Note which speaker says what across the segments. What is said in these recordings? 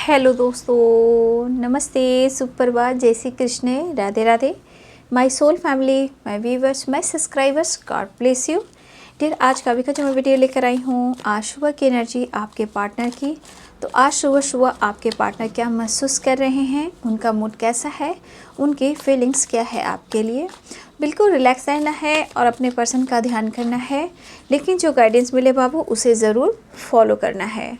Speaker 1: Hello दोस्तों, नमस्ते, सुप्रभात, जय Shri Krishna, Radhe Radhe. My soul family, my viewers, my subscribers, God bless you dear. आज का जो मैं वीडियो लेकर आई हूँ, आज सुबह की एनर्जी आपके पार्टनर की। तो आज सुबह सुबह आपके पार्टनर क्या महसूस कर रहे हैं, उनका मूड कैसा है, उनकी फीलिंग्स क्या है आपके लिए। बिल्कुल रिलैक्स रहना है और अपने पर्सन का ध्यान करना है, लेकिन जो गाइडेंस मिले बाबू उसे ज़रूर फॉलो करना है,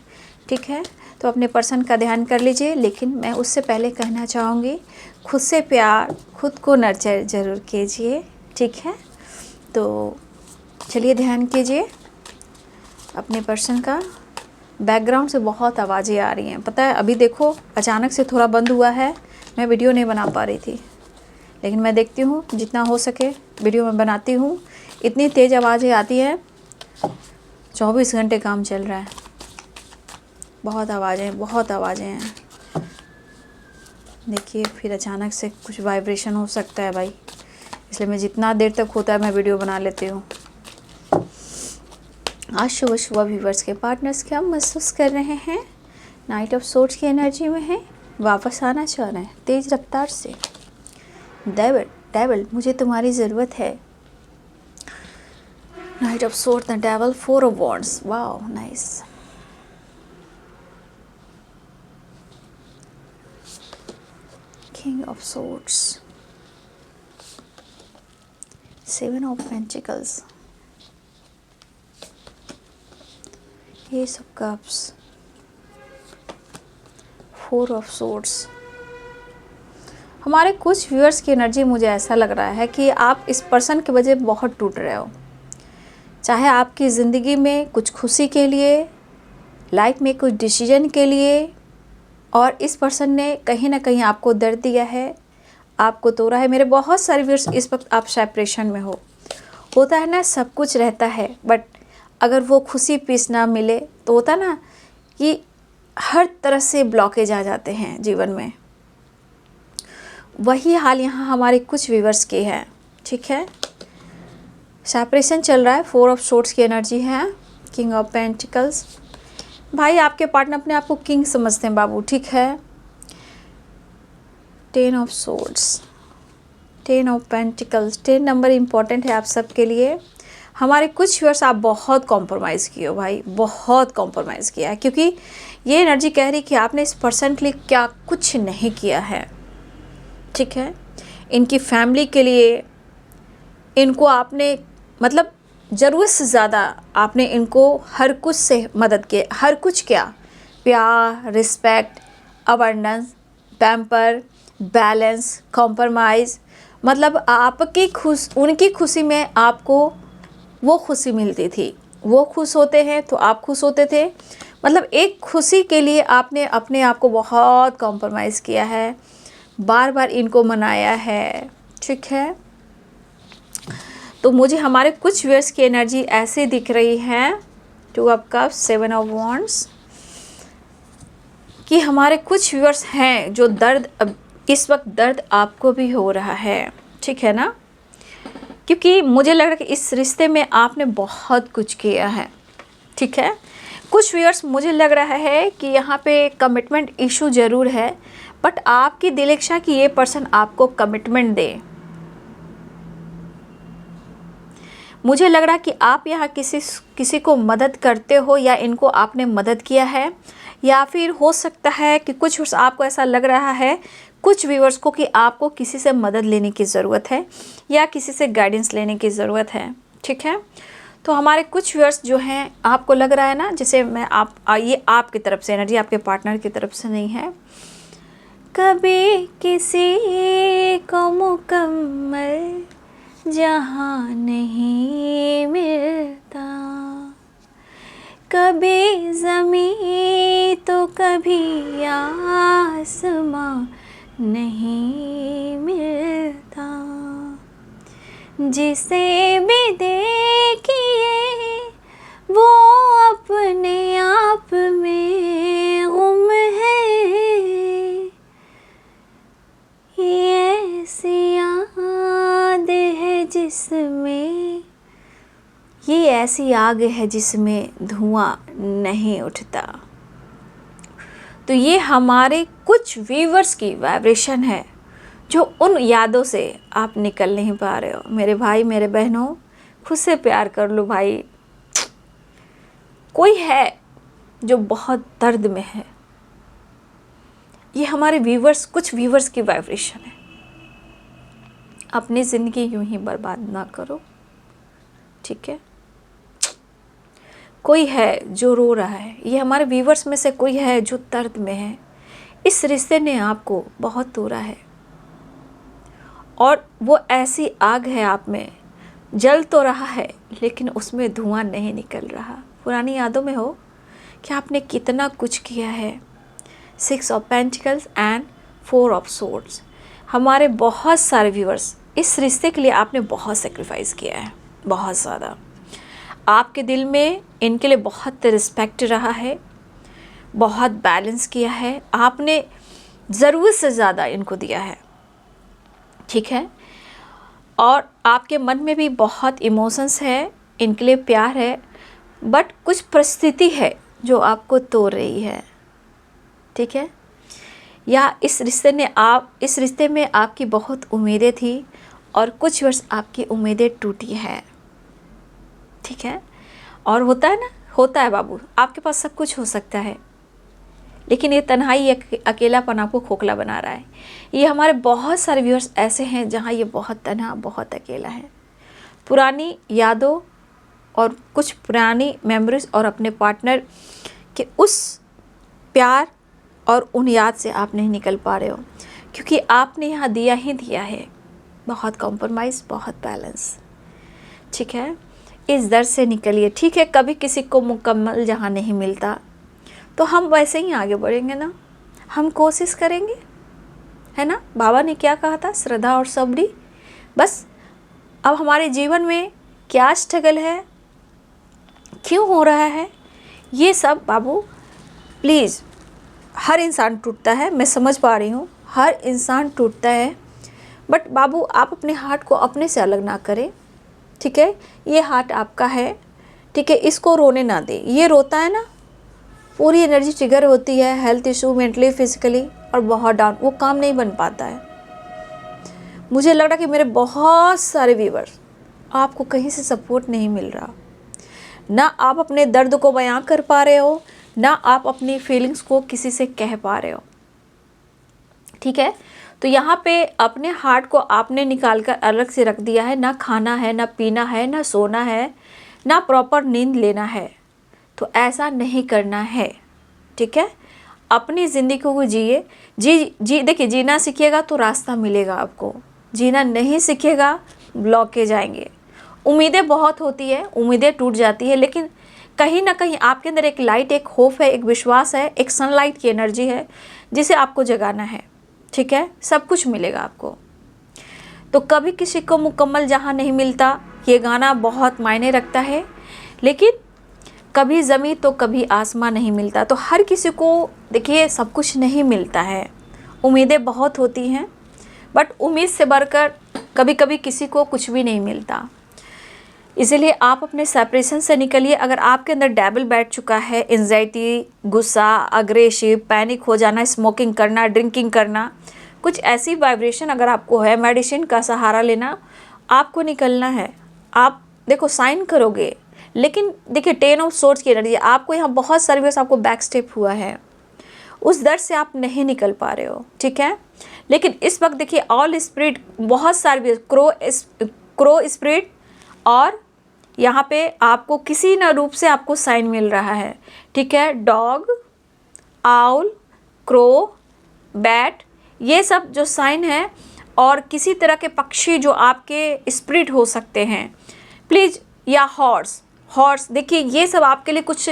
Speaker 1: ठीक है। तो अपने पर्सन का ध्यान कर लीजिए, लेकिन मैं उससे पहले कहना चाहूँगी खुद से प्यार, खुद को नर्चर ज़रूर कीजिए, ठीक है। तो चलिए ध्यान कीजिए अपने पर्सन का। बैकग्राउंड से बहुत आवाज़ें आ रही हैं, पता है। अभी देखो अचानक से थोड़ा बंद हुआ है, मैं वीडियो नहीं बना पा रही थी, लेकिन मैं देखती हूँ जितना हो सके वीडियो में बनाती हूँ। इतनी तेज़ आवाज़ें आती हैं, 24 घंटे काम चल रहा है, बहुत आवाज़ें हैं। देखिए फिर अचानक से कुछ वाइब्रेशन हो सकता है भाई, इसलिए मैं जितना देर तक होता है मैं वीडियो बना लेती हूँ। आज सुबह सुबह व्यूवर्स के पार्टनर्स क्या महसूस कर रहे हैं, नाइट ऑफ सोर्ड्स की एनर्जी में है, वापस आना चाह रहे हैं तेज़ रफ्तार से। डेविल मुझे तुम्हारी ज़रूरत है। Night of swords, the devil, 4 of wands, wow nice. King of Swords, 7 of Pentacles, Ace of Cups, 4 of Swords। हमारे कुछ व्यूअर्स की एनर्जी मुझे ऐसा लग रहा है कि आप इस पर्सन की वजह बहुत टूट रहे हो। चाहे आपकी ज़िंदगी में कुछ खुशी के लिए, लाइफ में कुछ डिसीजन के लिए, और इस पर्सन ने कहीं ना कहीं आपको दर्द दिया है, आपको तोड़ा है। मेरे बहुत सारे व्यूअर्स इस वक्त आप सेपरेशन में हो। होता है ना, सब कुछ रहता है, बट अगर वो खुशी पीस ना मिले तो होता ना कि हर तरह से ब्लॉकेज आ जाते हैं जीवन में। वही हाल यहाँ हमारे कुछ व्यूअर्स के है, ठीक है। सेपरेशन चल रहा है, 4 ऑफ सोर्ड्स की एनर्जी है, किंग ऑफ पेंटिकल्स। भाई आपके पार्टनर अपने आप को किंग समझते हैं बाबू, ठीक है। 10 of swords, 10 of pentacles, 10 number important है आप सबके लिए। हमारे कुछ व्यूअर्स आप बहुत कॉम्प्रोमाइज़ किए हो भाई, बहुत कॉम्प्रोमाइज़ किया है, क्योंकि ये एनर्जी कह रही कि आपने इस पर्सन के लिए क्या कुछ नहीं किया है, ठीक है। इनकी फैमिली के लिए इनको आपने मतलब ज़रूरत से ज़्यादा आपने इनको हर कुछ से मदद की, हर कुछ क्या, प्यार, respect, awareness, pamper, balance, compromise. मतलब आपकी उनकी खुशी में आपको वो खुशी मिलती थी, वो खुश होते हैं तो आप खुश होते थे। मतलब एक खुशी के लिए आपने अपने आप को बहुत कॉम्प्रोमाइज़ किया है, बार बार इनको मनाया है, ठीक है। तो मुझे हमारे कुछ व्यूअर्स की एनर्जी ऐसे दिख रही है, 2 ऑफ कप्स, 7 ऑफ वॉन्ड्स, कि हमारे कुछ व्यूअर्स हैं जो दर्द, इस वक्त दर्द आपको भी हो रहा है, ठीक है ना। क्योंकि मुझे लग रहा है कि इस रिश्ते में आपने बहुत कुछ किया है, ठीक है। कुछ व्यूअर्स मुझे लग रहा है कि यहाँ पे कमिटमेंट इशू ज़रूर है, बट आपकी दिल इच्छा कि ये पर्सन आपको कमिटमेंट दे। मुझे लग रहा है कि आप यहाँ किसी को मदद करते हो, या इनको आपने मदद किया है, या फिर हो सकता है कि कुछ व्यूअर्स आपको ऐसा लग रहा है, कुछ व्यूअर्स को, कि आपको किसी से मदद लेने की ज़रूरत है या किसी से गाइडेंस लेने की ज़रूरत है, ठीक है। तो हमारे कुछ व्यूअर्स जो हैं, आपको लग रहा है ना जैसे मैं ये आपकी तरफ से एनर्जी, आपके पार्टनर की तरफ से नहीं है। कभी किसी को मुकम्मल जहाँ नहीं मिलता, कभी ज़मीं तो कभी आसमां नहीं मिलता, जिसे भी देखिए वो अपने आप में गुम है। ये ऐसी याद है जिसमें, ये ऐसी आग है जिसमें धुआं नहीं उठता। तो ये हमारे कुछ व्यूवर्स की वाइब्रेशन है जो उन यादों से आप निकल नहीं पा रहे हो। मेरे भाई मेरे बहनों, खुद से प्यार कर लो भाई। कोई है जो बहुत दर्द में है, ये हमारे व्यूवर्स, कुछ व्यूवर्स की वाइब्रेशन है। अपनी ज़िंदगी यूं ही बर्बाद ना करो, ठीक है। कोई है जो रो रहा है, ये हमारे व्यूवर्स में से कोई है जो दर्द में है। इस रिश्ते ने आपको बहुत तोड़ा है और वो ऐसी आग है आप में, जल तो रहा है लेकिन उसमें धुआं नहीं निकल रहा। पुरानी यादों में हो कि आपने कितना कुछ किया है। 6 of pentacles and 4 of swords. हमारे बहुत सारे व्यूअर्स, इस रिश्ते के लिए आपने बहुत सेक्रीफाइस किया है, बहुत ज़्यादा। आपके दिल में इनके लिए बहुत रिस्पेक्ट रहा है, बहुत बैलेंस किया है, आपने ज़रूरत से ज़्यादा इनको दिया है, ठीक है। और आपके मन में भी बहुत इमोशंस है, इनके लिए प्यार है, बट कुछ परिस्थिति है जो आपको तोड़ रही है, ठीक है। या इस रिश्ते में आपकी बहुत उम्मीदें थी और कुछ वर्ष आपकी उम्मीदें टूटी हैं, ठीक है। और होता है ना, होता है बाबू, आपके पास सब कुछ हो सकता है लेकिन ये तन्हाई, अकेलापन आपको खोखला बना रहा है। ये हमारे बहुत सारे व्यूअर्स ऐसे हैं जहाँ ये बहुत तन्हा, बहुत अकेला है। पुरानी यादों और कुछ पुरानी मेमोरीज और अपने पार्टनर के उस प्यार और उन याद से आप नहीं निकल पा रहे हो, क्योंकि आपने यहाँ दिया ही दिया है, बहुत कॉम्प्रोमाइज़, बहुत बैलेंस, ठीक है। इस दर्द से निकलिए, ठीक है। कभी किसी को मुकम्मल जहाँ नहीं मिलता तो हम वैसे ही आगे बढ़ेंगे ना, हम कोशिश करेंगे, है ना। बाबा ने क्या कहा था, श्रद्धा और सबरी। बस अब हमारे जीवन में क्या स्ट्रगल है, क्यों हो रहा है, ये सब बाबू प्लीज़, हर इंसान टूटता है, मैं समझ पा रही हूँ, हर इंसान टूटता है, बट बाबू आप अपने हार्ट को अपने से अलग ना करें, ठीक है। ये हार्ट आपका है, ठीक है, इसको रोने ना दें। ये रोता है ना, पूरी एनर्जी ट्रिगर होती है, हेल्थ इशू, मेंटली, फिजिकली, और बहुत डाउन, वो काम नहीं बन पाता है। मुझे लग रहा कि मेरे बहुत सारे व्यूअर्स, आपको कहीं से सपोर्ट नहीं मिल रहा, ना आप अपने दर्द को बयां कर पा रहे हो, ना आप अपनी फीलिंग्स को किसी से कह पा रहे हो, ठीक है। तो यहाँ पे अपने हार्ट को आपने निकाल कर अलग से रख दिया है, ना खाना है, ना पीना है, ना सोना है, ना प्रॉपर नींद लेना है। तो ऐसा नहीं करना है, ठीक है। अपनी ज़िंदगी को जिए, जी देखिए, जीना सीखिएगा तो रास्ता मिलेगा आपको, जीना नहीं सीखिएगा ब्लॉकेज आएंगे। उम्मीदें बहुत होती है, उम्मीदें टूट जाती है, लेकिन कहीं ना कहीं आपके अंदर एक लाइट, एक होप है, एक विश्वास है, एक सनलाइट की एनर्जी है जिसे आपको जगाना है, ठीक है। सब कुछ मिलेगा आपको। तो कभी किसी को मुकम्मल जहाँ नहीं मिलता, ये गाना बहुत मायने रखता है, लेकिन कभी ज़मीं तो कभी आसमां नहीं मिलता। तो हर किसी को देखिए सब कुछ नहीं मिलता है, उम्मीदें बहुत होती हैं, बट उम्मीद से बढ़कर कभी कभी किसी को कुछ भी नहीं मिलता। इसीलिए आप अपने सेपरेशन से निकलिए। अगर आपके अंदर डेविल बैठ चुका है, एंजाइटी, गुस्सा, अग्रेसिव, पैनिक हो जाना, स्मोकिंग करना, ड्रिंकिंग करना, कुछ ऐसी वाइब्रेशन अगर आपको है, मेडिसिन का सहारा लेना, आपको निकलना है। आप देखो साइन करोगे, लेकिन देखिए 10 ऑफ सोर्ड्स की एनर्जी, आपको यहाँ बहुत सर्विस, आपको बैक स्टेप हुआ है, उस दर से आप नहीं निकल पा रहे हो, ठीक है। लेकिन इस वक्त देखिए ऑल स्पिरिट, बहुत सारे क्रो स्पिरिट, और यहाँ पे आपको किसी न रूप से आपको साइन मिल रहा है, ठीक है। डॉग, आउल, क्रो, बैट, ये सब जो साइन है, और किसी तरह के पक्षी जो आपके स्पिरिट हो सकते हैं प्लीज़, या हॉर्स, देखिए ये सब आपके लिए कुछ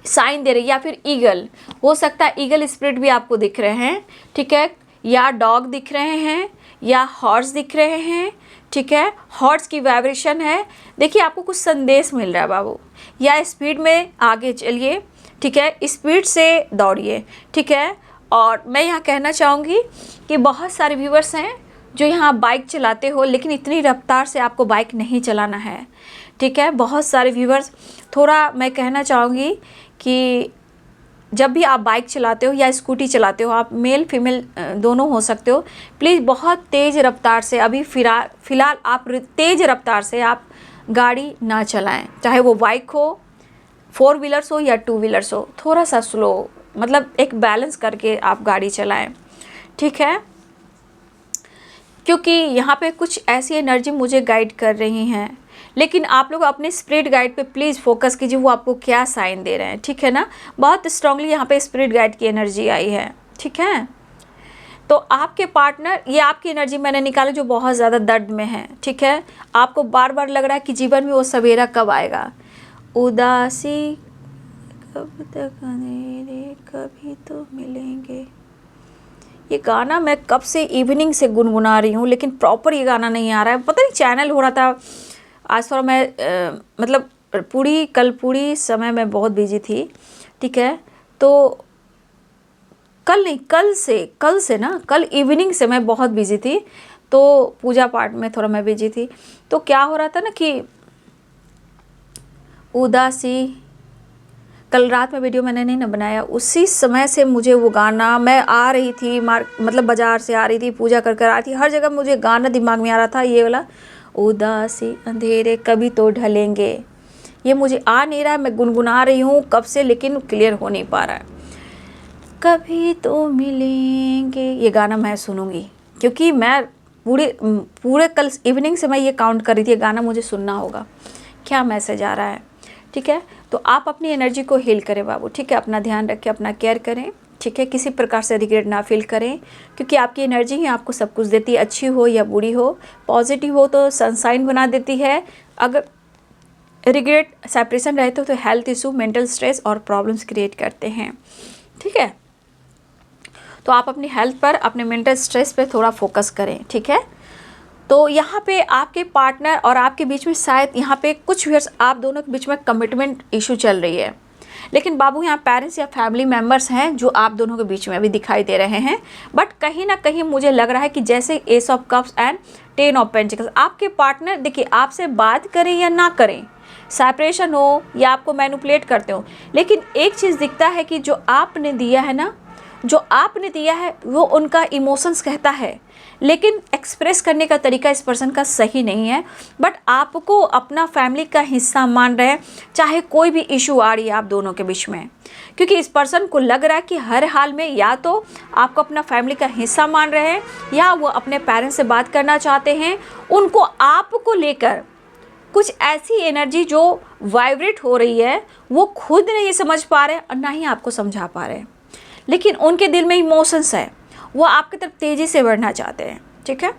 Speaker 1: साइन दे रही है। या फिर ईगल हो सकता है, ईगल स्पिरिट भी आपको दिख रहे हैं, ठीक है। या डॉग दिख रहे हैं, या हॉर्स दिख रहे हैं, ठीक है। हॉर्स की वाइब्रेशन है, देखिए आपको कुछ संदेश मिल रहा है बाबू। या स्पीड में आगे चलिए, ठीक है, स्पीड से दौड़िए, ठीक है। और मैं यहाँ कहना चाहूँगी कि बहुत सारे व्यूअर्स हैं जो यहाँ बाइक चलाते हो, लेकिन इतनी रफ्तार से आपको बाइक नहीं चलाना है, ठीक है। बहुत सारे व्यूअर्स, थोड़ा मैं कहना चाहूँगी कि जब भी आप बाइक चलाते हो या स्कूटी चलाते हो, आप मेल फीमेल दोनों हो सकते हो, प्लीज़ बहुत तेज़ रफ्तार से अभी फ़िलहाल आप तेज़ रफ्तार से आप गाड़ी ना चलाएं, चाहे वो बाइक हो, 4 व्हीलर्स हो या 2 व्हीलर्स हो, थोड़ा सा स्लो, मतलब एक बैलेंस करके आप गाड़ी चलाएं, ठीक है। क्योंकि यहाँ पे कुछ ऐसी एनर्जी मुझे गाइड कर रही हैं, लेकिन आप लोग अपने स्पिरिट गाइड पे प्लीज़ फोकस कीजिए, वो आपको क्या साइन दे रहे हैं, ठीक है ना। बहुत स्ट्रांगली यहाँ पे स्पिरिट गाइड की एनर्जी आई है, ठीक है। तो आपके पार्टनर, ये आपकी एनर्जी मैंने निकाली जो बहुत ज़्यादा दर्द में है, ठीक है। आपको बार बार लग रहा है कि जीवन में वो सवेरा कब आएगा, उदासी कब तक अंधेरे कभी तो मिलेंगे। ये गाना मैं कब से इवनिंग से गुनगुना रही हूँ, लेकिन प्रॉपर ये गाना नहीं आ रहा है, पता नहीं चैनल हो रहा था आज थोड़ा मैं मतलब पूरी समय मैं बहुत बिजी थी, ठीक है। तो कल से ना, कल इवनिंग से मैं बहुत बिजी थी, तो पूजा पाठ में थोड़ा मैं बिजी थी। तो क्या हो रहा था ना कि उदासी, कल रात में वीडियो मैंने नहीं ना बनाया, उसी समय से मुझे वो गाना, मैं आ रही थी मतलब बाज़ार से आ रही थी, पूजा कर कर आ रही थी, हर जगह मुझे गाना दिमाग में आ रहा था, ये वाला उदासी अंधेरे कभी तो ढलेंगे। ये मुझे आ नहीं रहा है, मैं गुनगुना रही हूँ कब से, लेकिन क्लियर हो नहीं पा रहा है। कभी तो मिलेंगे, ये गाना मैं सुनूंगी, क्योंकि मैं पूरे कल इवनिंग से मैं ये काउंट कर रही थी, ये गाना मुझे सुनना होगा, क्या मैसेज आ रहा है, ठीक है। तो आप अपनी एनर्जी को हील करें बाबू, ठीक है। अपना ध्यान रखें, अपना केयर करें, ठीक है। किसी प्रकार से रिग्रेट ना फील करें, क्योंकि आपकी एनर्जी ही आपको सब कुछ देती है, अच्छी हो या बुरी हो, पॉजिटिव हो तो सनशाइन बना देती है, अगर रिग्रेट सेपरेशन रहते हो तो हेल्थ इशू, मेंटल स्ट्रेस और प्रॉब्लम्स क्रिएट करते हैं, ठीक है। तो आप अपनी हेल्थ पर, अपने मेंटल स्ट्रेस पे थोड़ा फोकस करें, ठीक है। तो यहाँ पे आपके पार्टनर और आपके बीच में शायद यहाँ पे कुछ ईयर्स आप दोनों के बीच में कमिटमेंट इशू चल रही है, लेकिन बाबू यहाँ पेरेंट्स या फैमिली मेम्बर्स हैं जो आप दोनों के बीच में अभी दिखाई दे रहे हैं। बट कहीं ना कहीं मुझे लग रहा है कि जैसे S of cups and 10 of pentacles, आपके पार्टनर देखिए आपसे बात करें या ना करें, सेपरेशन हो या आपको मैनिपुलेट करते हो, लेकिन एक चीज़ दिखता है कि जो आपने दिया है ना, जो आपने दिया है वो उनका इमोशंस कहता है, लेकिन एक्सप्रेस करने का तरीका इस पर्सन का सही नहीं है। बट आपको अपना फैमिली का हिस्सा मान रहे हैं, चाहे कोई भी इशू आ रही है आप दोनों के बीच में, क्योंकि इस पर्सन को लग रहा है कि हर हाल में या तो आपको अपना फैमिली का हिस्सा मान रहे हैं, या वो अपने पेरेंट्स से बात करना चाहते हैं। उनको आपको लेकर कुछ ऐसी एनर्जी जो वाइब्रेट हो रही है, वो खुद नहीं समझ पा रहे और ना ही आपको समझा पा रहे, लेकिन उनके दिल में इमोशंस है, वो आपकी तरफ तेज़ी से बढ़ना चाहते हैं, ठीक है।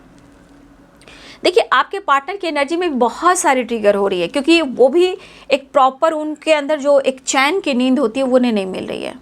Speaker 1: देखिए आपके पार्टनर की एनर्जी में बहुत सारी ट्रिगर हो रही है, क्योंकि वो भी एक प्रॉपर, उनके अंदर जो एक चैन की नींद होती है वो उन्हें नहीं मिल रही है,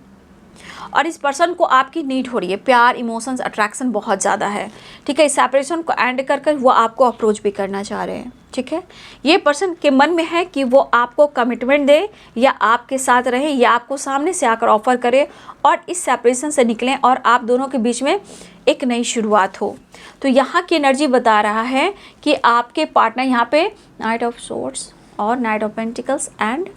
Speaker 1: और इस पर्सन को आपकी नीड हो रही है, प्यार, इमोशंस, अट्रैक्शन बहुत ज़्यादा है, ठीक है। इस सेपरेशन को एंड कर कर वो आपको अप्रोच भी करना चाह रहे हैं, ठीक है। ये पर्सन के मन में है कि वो आपको कमिटमेंट दे, या आपके साथ रहे, या आपको सामने से आकर ऑफर करे और इस सेपरेशन से निकलें और आप दोनों के बीच में एक नई शुरुआत हो। तो यहाँ की एनर्जी बता रहा है कि आपके पार्टनर यहाँ पे नाइट ऑफ सोर्ड्स और night of pentacles and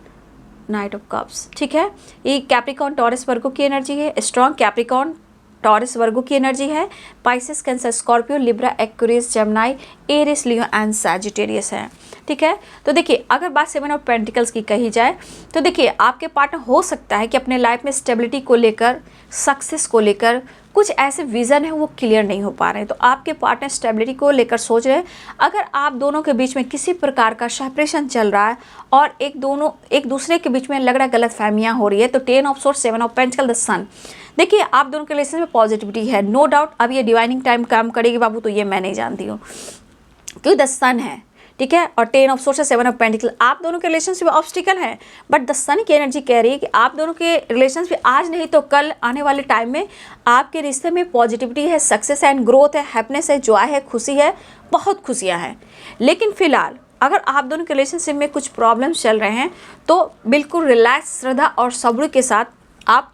Speaker 1: night of cups, ठीक है। ये कैप्रिकॉर्न टॉरस वर्गो की एनर्जी है, स्ट्रॉन्ग कैप्रिकॉर्न टॉरस वर्गो की एनर्जी है, Pisces, Cancer, Scorpio, Libra, Aquarius, Gemini, Aries, Leo and Sagittarius है, ठीक है। तो देखिए अगर बात 7 ऑफ पेंटिकल्स की कही जाए तो देखिए आपके पार्टनर हो सकता है कि अपने लाइफ में स्टेबिलिटी को लेकर, सक्सेस को लेकर कुछ ऐसे विज़न है वो क्लियर नहीं हो पा रहे हैं। तो आपके पार्टनर स्टेबिलिटी को लेकर सोच रहे हैं। अगर आप दोनों के बीच में किसी प्रकार का सेपरेशन चल रहा है और एक दूसरे के बीच में लग रहा है गलत फहमियाँ हो रही है, तो 10 of swords, 7 of pentacles, the sun, देखिए आप दोनों के रिलेशन में पॉजिटिविटी है, नो डाउट। अब ये डिवाइनिंग टाइम काम करेगी बाबू, तो ये मैं नहीं जानती हूँ, क्योंकि द सन है, ठीक है, और 10 ऑफ सोर्स, 7 ऑफ पेंटिकल, आप दोनों के रिलेशनशिप ऑब्स्टिकल है, बट द सन की एनर्जी कह रही है कि आप दोनों के रिलेशनशिप आज नहीं तो कल आने वाले टाइम में आपके रिश्ते में पॉजिटिविटी है, सक्सेस एंड ग्रोथ है, हैप्पीनेस है, जॉय है, खुशी है, बहुत खुशियाँ हैं। लेकिन फिलहाल अगर आप दोनों के रिलेशनशिप में कुछ प्रॉब्लम्स चल रहे हैं तो बिल्कुल रिलैक्स, श्रद्धा और सब्र के साथ आप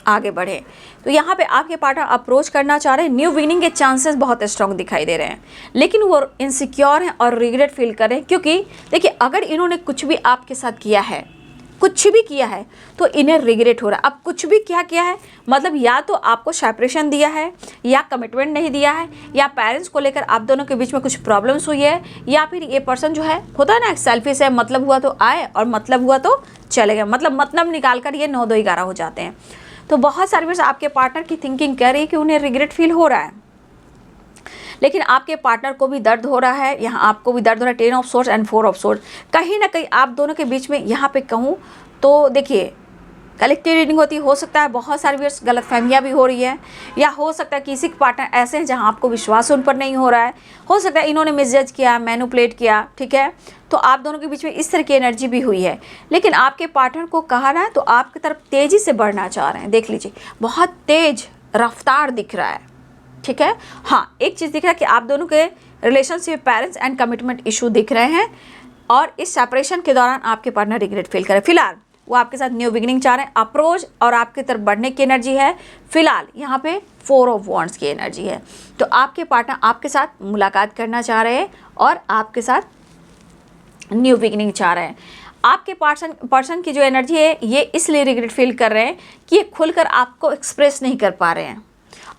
Speaker 1: आगे बढ़े। तो यहाँ पे आपके पार्टनर अप्रोच करना चाह रहे हैं, न्यू विनिंग के चांसेस बहुत स्ट्रॉन्ग दिखाई दे रहे हैं, लेकिन वो इनसिक्योर हैं और रिग्रेट फील कर रहे हैं, क्योंकि देखिए अगर इन्होंने कुछ भी आपके साथ किया है कुछ भी किया है तो इन्हें रिग्रेट हो रहा है। अब कुछ भी क्या किया है मतलब या तो आपको सेपरेशन दिया है, या कमिटमेंट नहीं दिया है, या पेरेंट्स को लेकर आप दोनों के बीच में कुछ प्रॉब्लम्स हुई है, या फिर ये पर्सन जो है होता है ना सेल्फिश है, मतलब हुआ तो आए और मतलब हुआ तो चले गए, मतलब निकाल कर ये 9 2 11 हो जाते हैं। तो बहुत सारे बार आपके पार्टनर की थिंकिंग कह रही है कि उन्हें रिग्रेट फील हो रहा है, लेकिन आपके पार्टनर को भी दर्द हो रहा है, यहाँ आपको भी दर्द हो रहा है। 10 of swords and 4 of swords, कहीं ना कहीं आप दोनों के बीच में यहाँ पे कहूँ तो देखिए कलेक्टिव रीडिंग होती है, हो सकता है बहुत सारी बार गलतफहमियाँ भी हो रही है, या हो सकता है किसी के पार्टनर ऐसे हैं जहाँ आपको विश्वास उन पर नहीं हो रहा है, हो सकता है इन्होंने मिसजज किया, मैनिपुलेट किया, ठीक है। तो आप दोनों के बीच में इस तरह की एनर्जी भी हुई है, लेकिन आपके पार्टनर को कहा ना तो आपकी तरफ तेज़ी से बढ़ना चाह रहे हैं। देख लीजिए बहुत तेज रफ्तार दिख रहा है, ठीक है। हाँ, एक चीज़ दिख रहा है कि आप दोनों के relationship parents and commitment issue दिख रहे हैं, और इस सेपरेशन के दौरान आपके पार्टनर रिग्रेट फील करे। फिलहाल वो आपके साथ न्यू बिगिनिंग चाह रहे हैं, अप्रोच और आपकी तरफ बढ़ने की एनर्जी है। फिलहाल यहाँ पे 4 ऑफ वॉन्ड्स की एनर्जी है। तो आपके पार्टनर आपके साथ मुलाकात करना चाह रहे हैं और आपके साथ न्यू बिगिनिंग चाह रहे हैं। आपके पर्सन की जो एनर्जी है ये इसलिए रिग्रेट फील कर रहे हैं कि ये खुलकर आपको एक्सप्रेस नहीं कर पा रहे हैं।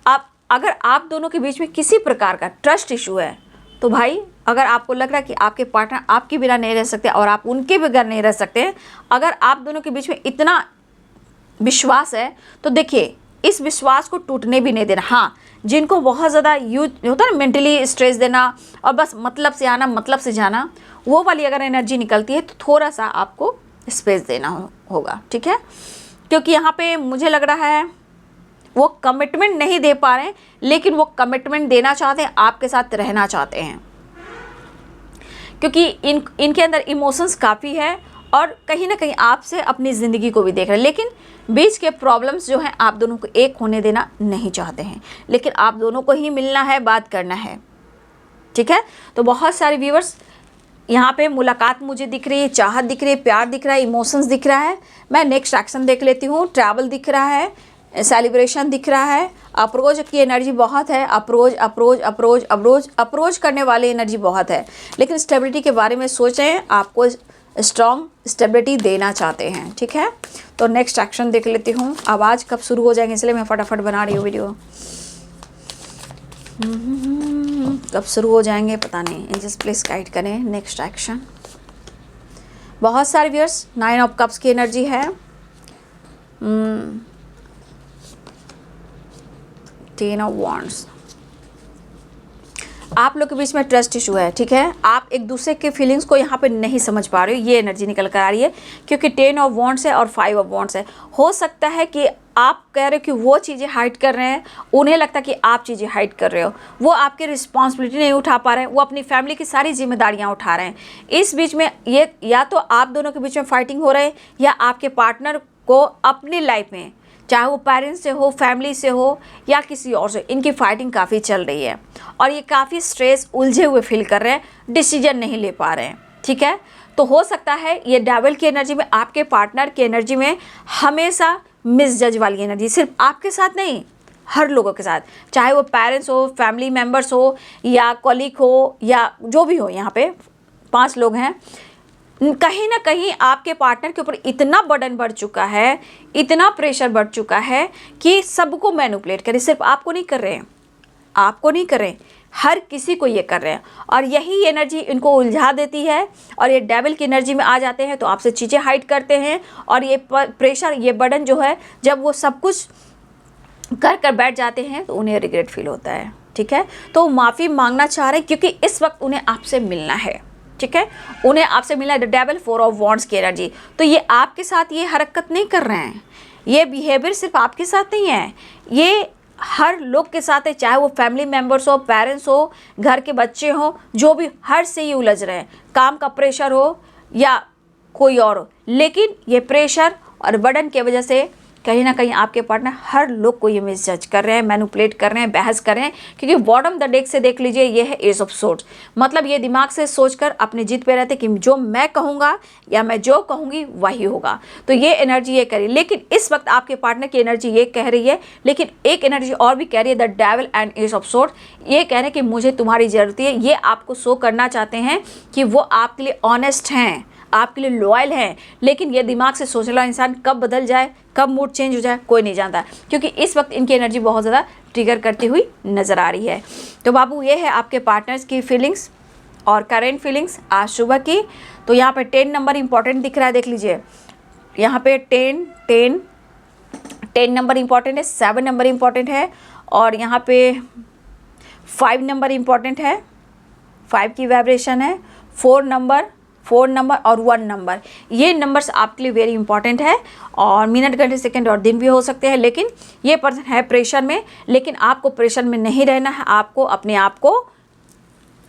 Speaker 1: आप अगर आप दोनों के बीच में किसी प्रकार का ट्रस्ट इशू है तो भाई, अगर आपको लग रहा है कि आपके पार्टनर आपके बिना नहीं रह सकते और आप उनके बगैर नहीं रह सकते, अगर आप दोनों के बीच में इतना विश्वास है तो देखिए इस विश्वास को टूटने भी नहीं देना। हाँ, जिनको बहुत ज़्यादा यूज होता है ना मेंटली स्ट्रेस देना और बस मतलब से आना मतलब से जाना, वो वाली अगर एनर्जी निकलती है तो थोड़ा सा आपको स्पेस देना होगा, ठीक है। क्योंकि यहाँ पे मुझे लग रहा है वो कमिटमेंट नहीं दे पा रहे हैं, लेकिन वो कमिटमेंट देना चाहते हैं, आपके साथ रहना चाहते हैं, क्योंकि इनके अंदर इमोशंस काफ़ी है और कहीं ना कहीं आपसे अपनी ज़िंदगी को भी देख रहे हैं, लेकिन बीच के प्रॉब्लम्स जो हैं आप दोनों को एक होने देना नहीं चाहते हैं, लेकिन आप दोनों को ही मिलना है, बात करना है, ठीक है। तो बहुत सारे व्यूअर्स यहाँ पे मुलाकात मुझे दिख रही है, चाहत दिख रही है, प्यार दिख रहा है, इमोशंस दिख रहा है। मैं नेक्स्ट एक्शन देख लेती हूँ। ट्रैवल दिख रहा है, सेलिब्रेशन दिख रहा है, अप्रोच की एनर्जी बहुत है, अप्रोच करने वाली एनर्जी बहुत है, लेकिन स्टेबिलिटी के बारे में सोच रहे हैं, आपको स्ट्रॉन्ग स्टेबिलिटी देना चाहते हैं, ठीक है। तो नेक्स्ट एक्शन देख लेती हूँ। आवाज़ कब शुरू हो जाएंगे इसलिए मैं फटाफट बना रही हूँ वीडियो। कब शुरू हो जाएंगे पता नहीं, एंजल्स प्लीज गाइड करें। नेक्स्ट एक्शन, बहुत सारे व्यूअर्स 9 ऑफ कप्स की एनर्जी है, 10 ऑफ वॉन्ड्स। आप लोग के बीच में ट्रस्ट इशू है, ठीक है। आप एक दूसरे के फीलिंग्स को यहाँ पे नहीं समझ पा रहे हो, ये एनर्जी निकल कर आ रही है, क्योंकि 10 ऑफ वॉन्ड्स है और 5 ऑफ वॉन्ड्स है। हो सकता है कि आप कह रहे हो कि वो चीज़ें हाइड कर रहे हैं, उन्हें लगता है कि आप चीज़ें हाइड कर रहे हो, वो आपकी रिस्पॉन्सिबिलिटी नहीं उठा पा रहे हैं, वो अपनी फैमिली की सारी जिम्मेदारियाँ उठा रहे हैं। इस बीच में ये या तो आप दोनों के बीच में फाइटिंग हो रही है, या आपके पार्टनर को अपनी लाइफ में, चाहे वो पेरेंट्स से हो, फैमिली से हो या किसी और से, इनकी फाइटिंग काफ़ी चल रही है और ये काफ़ी स्ट्रेस, उलझे हुए फील कर रहे हैं, डिसीजन नहीं ले पा रहे हैं, ठीक है। तो हो सकता है ये डेविल की एनर्जी में, आपके पार्टनर की एनर्जी में हमेशा मिसजज वाली एनर्जी, सिर्फ आपके साथ नहीं, हर लोगों के साथ, चाहे वो पेरेंट्स हो, फैमिली मेम्बर्स हो या कॉलीग हो या जो भी हो, यहाँ पे 5 लोग हैं, कहीं ना कहीं आपके पार्टनर के ऊपर इतना बर्डन बढ़ चुका है, इतना प्रेशर बढ़ चुका है कि सबको मैनिपुलेट करे। सिर्फ आपको नहीं कर रहे हैं, आपको नहीं कर रहे हैं, हर किसी को ये कर रहे हैं, और यही एनर्जी इनको उलझा देती है और ये डेविल की एनर्जी में आ जाते हैं, तो आपसे चीज़ें हाइड करते हैं, और ये प्रेशर, ये बर्डन जो है, जब वो सब कुछ कर बैठ जाते हैं तो उन्हें रिग्रेट फील होता है, ठीक है। तो माफ़ी मांगना चाह रहे हैं क्योंकि इस वक्त उन्हें आपसे मिलना है, ठीक है, उन्हें आपसे मिलना है। द डेविल 4 ऑफ वॉन्ड्स की एनर्जी, तो ये आपके साथ ये हरकत नहीं कर रहे हैं, ये बिहेवियर सिर्फ आपके साथ नहीं है, ये हर लोग के साथ है, चाहे वो फैमिली मेम्बर्स हो, पेरेंट्स हो, घर के बच्चे हो, जो भी, हर से ये उलझ रहे हैं, काम का प्रेशर हो या कोई और हो, लेकिन ये प्रेशर और बर्डन की वजह से कहीं ना कहीं आपके पार्टनर हर लोग को ये मिसजज कर रहे हैं, मैनिपुलेट कर रहे हैं, बहस कर रहे हैं, क्योंकि बॉटम द डेक से देख लीजिए ये है एज ऑफ सोर्ड्स, मतलब ये दिमाग से सोचकर अपनी जिद पे रहते कि जो मैं कहूँगा या मैं जो कहूँगी वही होगा। तो ये एनर्जी ये कह रही है, लेकिन इस वक्त आपके पार्टनर की एनर्जी ये कह रही है, लेकिन एक एनर्जी और भी कह रही है, the devil and ace of swords, ये कह रहे हैं कि मुझे तुम्हारी ज़रूरत है, ये आपको शो करना चाहते हैं कि वो आपके लिए ऑनेस्ट हैं, आपके लिए लॉयल हैं, लेकिन ये दिमाग से सोच रहा इंसान कब बदल जाए, कब मूड चेंज हो जाए, कोई नहीं जानता, क्योंकि इस वक्त इनकी एनर्जी बहुत ज़्यादा ट्रिगर करती हुई नज़र आ रही है। तो बाबू ये है आपके पार्टनर्स की फीलिंग्स और करेंट फीलिंग्स आज सुबह की। तो यहाँ पे 10 नंबर इंपॉर्टेंट दिख रहा है, देख लीजिए यहाँ पे 10 नंबर इंपॉर्टेंट है, 7 नंबर इंपॉर्टेंट है, और यहाँ पे 5 नंबर इंपॉर्टेंट है, 5 की वाइब्रेशन है, 4 नंबर और 1 नंबर। ये नंबर्स आपके लिए वेरी इंपॉर्टेंट है, और मिनट, घंटे, सेकंड और दिन भी हो सकते हैं। लेकिन ये पर्सन है प्रेशर में, लेकिन आपको प्रेशर में नहीं रहना है, आपको अपने आप को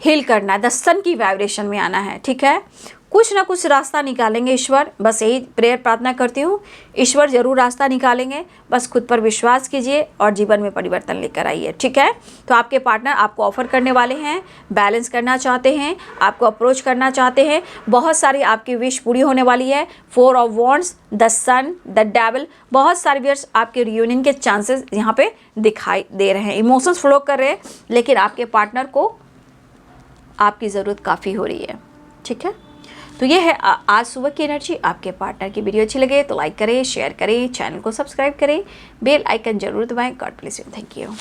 Speaker 1: हील करना है, द सन की वाइब्रेशन में आना है, ठीक है। कुछ ना कुछ रास्ता निकालेंगे ईश्वर, बस यही प्रेयर प्रार्थना करती हूँ, ईश्वर ज़रूर रास्ता निकालेंगे। बस खुद पर विश्वास कीजिए और जीवन में परिवर्तन लेकर आइए, ठीक है। तो आपके पार्टनर आपको ऑफर करने वाले हैं, बैलेंस करना चाहते हैं, आपको अप्रोच करना चाहते हैं, बहुत सारी आपकी विश पूरी होने वाली है। 4 of wands, the sun, the devil, बहुत सारे व्यूअर्स आपके रियूनियन के चांसेस यहाँ पे दिखाई दे रहे हैं। इमोशंस फ्लो कर रहे हैं, लेकिन आपके पार्टनर को आपकी ज़रूरत काफ़ी हो रही है, ठीक है। तो ये है आज सुबह की एनर्जी आपके पार्टनर की। वीडियो अच्छी लगे तो लाइक करें, शेयर करें, चैनल को सब्सक्राइब करें, बेल आइकन जरूर दबाएं। God bless you, thank you.